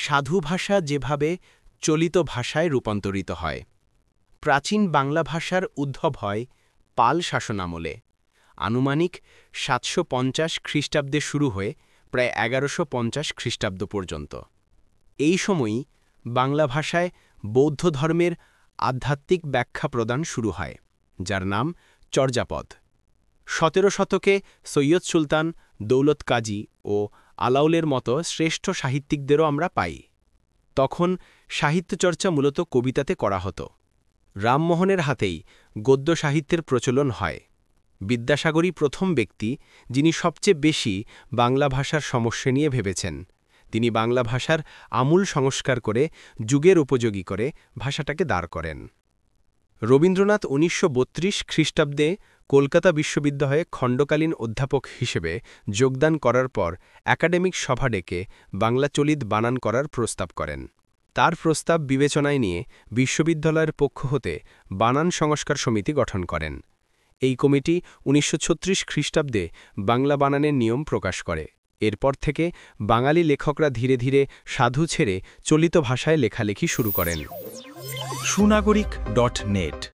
সাধু ভাষা যেভাবে চলিত ভাষায় রূপান্তরিত হয়। প্রাচীন বাংলা ভাষার উদ্ভব হয় পাল শাসনামলে, আনুমানিক ৭৫০ খ্রিস্টাব্দে শুরু হয়ে প্রায় ১১৫০ খ্রিস্টাব্দ পর্যন্ত। এই সময়ই বাংলা ভাষায় বৌদ্ধ ধর্মের আধ্যাত্মিক ব্যাখ্যা প্রদান শুরু হয়, যার নাম চর্যাপদ। ১৭ শতকে সৈয়দ সুলতান, দৌলত কাজী ও আলাউলের মতো শ্রেষ্ঠ সাহিত্যিকদেরও আমরা পাই। তখন সাহিত্যচর্চা মূলত কবিতাতে করা হতো। রামমোহনের হাতেই গদ্য সাহিত্যের প্রচলন হয়। বিদ্যাসাগরই প্রথম ব্যক্তি যিনি সবচেয়ে বেশি বাংলা ভাষার সমস্যা নিয়ে ভেবেছেন। তিনি বাংলা ভাষার আমূল সংস্কার করে যুগের উপযোগী করে ভাষাটাকে দাঁড় করেন। রবীন্দ্রনাথ ১৯৩২ খ্রিস্টাব্দে কলকাতা বিশ্ববিদ্যালয়ে খণ্ডকালীন অধ্যাপক হিসেবে যোগদান করার পর একাডেমিক সভা ডেকে বাংলা চলিত বানান করার প্রস্তাব করেন। তার প্রস্তাব বিবেচনায় নিয়ে বিশ্ববিদ্যালয়ের পক্ষ হতে বানান সংস্কার সমিতি গঠন করেন। এই কমিটি ১৯৩৬ খ্রিস্টাব্দে বাংলা বানানের নিয়ম প্রকাশ করে। এরপর থেকে বাঙালি লেখকরা ধীরে ধীরে সাধু ছেড়ে চলিত ভাষায় লেখালেখি শুরু করেন। সুনাগরিক.net